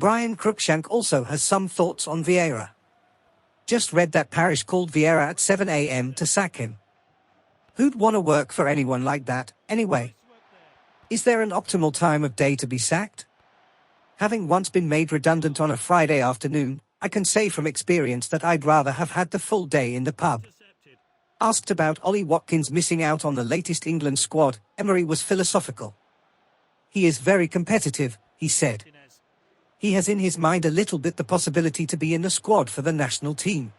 Brian Cruikshank also has some thoughts on Vieira. Just read that Parish called Vieira at 7 a.m. to sack him. Who'd want to work for anyone like that, anyway? Is there an optimal time of day to be sacked? Having once been made redundant on a Friday afternoon, I can say from experience that I'd rather have had the full day in the pub. Asked about Ollie Watkins missing out on the latest England squad, Emery was philosophical. He is very competitive, he said. He has in his mind a little bit the possibility to be in the squad for the national team.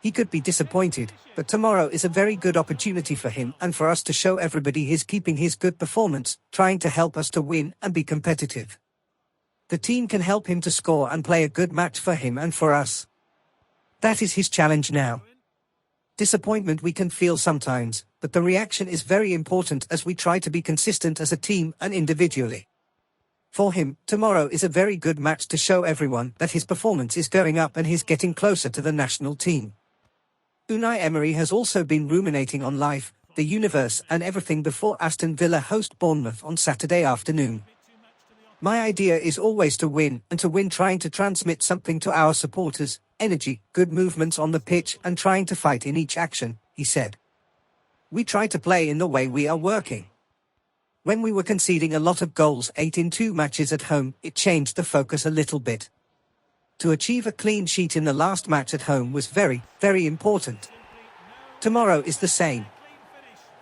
He could be disappointed, but tomorrow is a very good opportunity for him and for us to show everybody he's keeping his good performance, trying to help us to win and be competitive. The team can help him to score and play a good match for him and for us. That is his challenge now. Disappointment we can feel sometimes, but the reaction is very important as we try to be consistent as a team and individually. For him, tomorrow is a very good match to show everyone that his performance is going up and he's getting closer to the national team. Unai Emery has also been ruminating on life, the universe and everything before Aston Villa host Bournemouth on Saturday afternoon. My idea is always to win, and to win trying to transmit something to our supporters, energy, good movements on the pitch and trying to fight in each action, he said. We try to play in the way we are working. When we were conceding a lot of goals 8 in 2 matches at home, it changed the focus a little bit. To achieve a clean sheet in the last match at home was very, very important. Tomorrow is the same.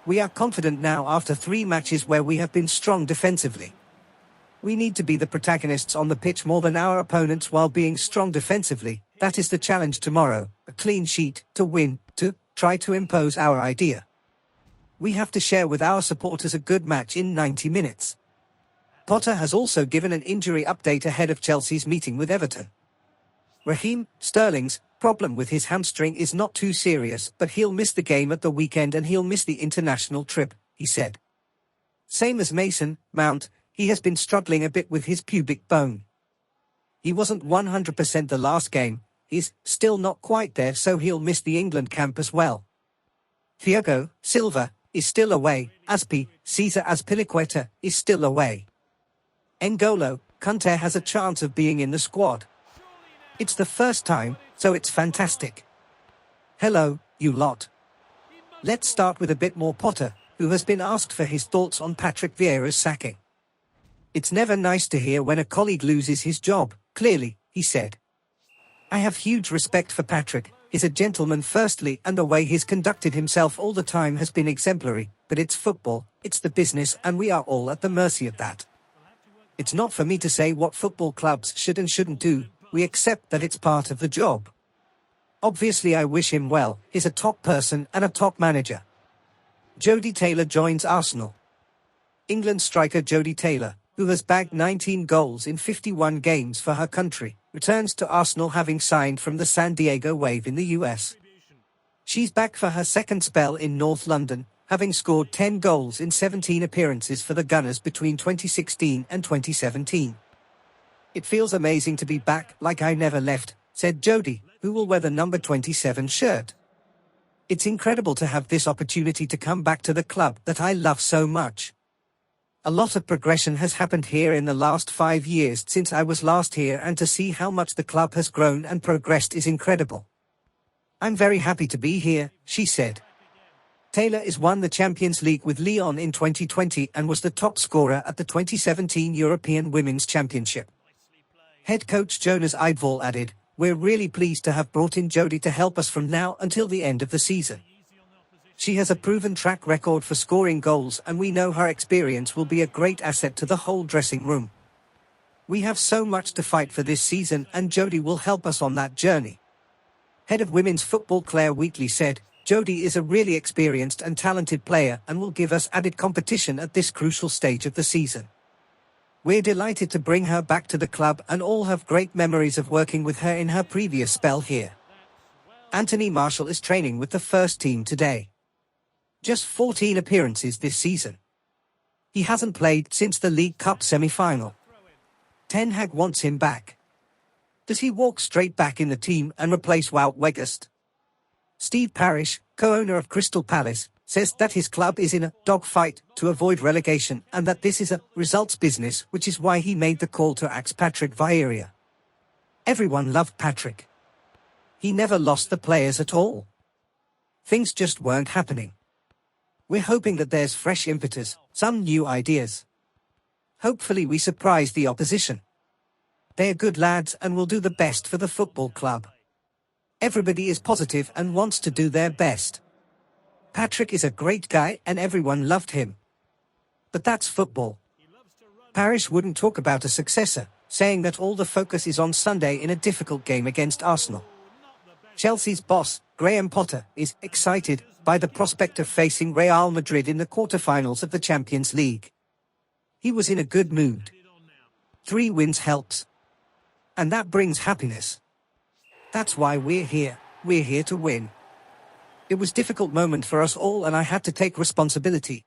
We are confident now after 3 matches where we have been strong defensively. We need to be the protagonists on the pitch more than our opponents while being strong defensively. That is the challenge tomorrow, a clean sheet, to win, to try to impose our idea. We have to share with our supporters a good match in 90 minutes. Potter has also given an injury update ahead of Chelsea's meeting with Everton. Raheem Sterling's problem with his hamstring is not too serious, but he'll miss the game at the weekend and he'll miss the international trip, he said. Same as Mason Mount, he has been struggling a bit with his pubic bone. He wasn't 100% the last game, he's still not quite there, so he'll miss the England camp as well. Thiago Silva is still away, Cesar Azpilicueta is still away. N'Golo Kanté has a chance of being in the squad. It's the first time, so it's fantastic. Hello, you lot. Let's start with a bit more Potter, who has been asked for his thoughts on Patrick Vieira's sacking. It's never nice to hear when a colleague loses his job, clearly, he said. I have huge respect for Patrick. He's a gentleman firstly, and the way he's conducted himself all the time has been exemplary, but it's football, it's the business, and we are all at the mercy of that. It's not for me to say what football clubs should and shouldn't do, we accept that it's part of the job. Obviously I wish him well, he's a top person and a top manager. Jodie Taylor joins Arsenal. England striker Jodie Taylor, who has bagged 19 goals in 51 games for her country, returns to Arsenal having signed from the San Diego Wave in the US. She's back for her second spell in North London, having scored 10 goals in 17 appearances for the Gunners between 2016 and 2017. It feels amazing to be back, like I never left, said Jodie, who will wear the number 27 shirt. It's incredible to have this opportunity to come back to the club that I love so much. A lot of progression has happened here in the last 5 years since I was last here, and to see how much the club has grown and progressed is incredible. I'm very happy to be here, she said. Taylor is won the Champions League with Lyon in 2020 and was the top scorer at the 2017 European Women's Championship. Head coach Jonas Eidevall added, "We're really pleased to have brought in Jodie to help us from now until the end of the season. She has a proven track record for scoring goals, and we know her experience will be a great asset to the whole dressing room. We have so much to fight for this season, and Jodie will help us on that journey." Head of women's football Claire Wheatley said, "Jodie is a really experienced and talented player and will give us added competition at this crucial stage of the season. We're delighted to bring her back to the club and all have great memories of working with her in her previous spell here." Anthony Martial is training with the first team today. Just 14 appearances this season. He hasn't played since the League Cup semi-final. Ten Hag wants him back. Does he walk straight back in the team and replace Wout Weghorst? Steve Parish, co-owner of Crystal Palace, says that his club is in a dogfight to avoid relegation and that this is a results business, which is why he made the call to axe Patrick Vieira. Everyone loved Patrick. He never lost the players at all. Things just weren't happening. We're hoping that there's fresh impetus, some new ideas. Hopefully we surprise the opposition. They're good lads and will do the best for the football club. Everybody is positive and wants to do their best. Patrick is a great guy and everyone loved him. But that's football. Parish wouldn't talk about a successor, saying that all the focus is on Sunday in a difficult game against Arsenal. Chelsea's boss, Graham Potter, is excited by the prospect of facing Real Madrid in the quarter-finals of the Champions League. He was in a good mood. 3 wins helps. And that brings happiness. That's why we're here. We're here to win. It was a difficult moment for us all and I had to take responsibility.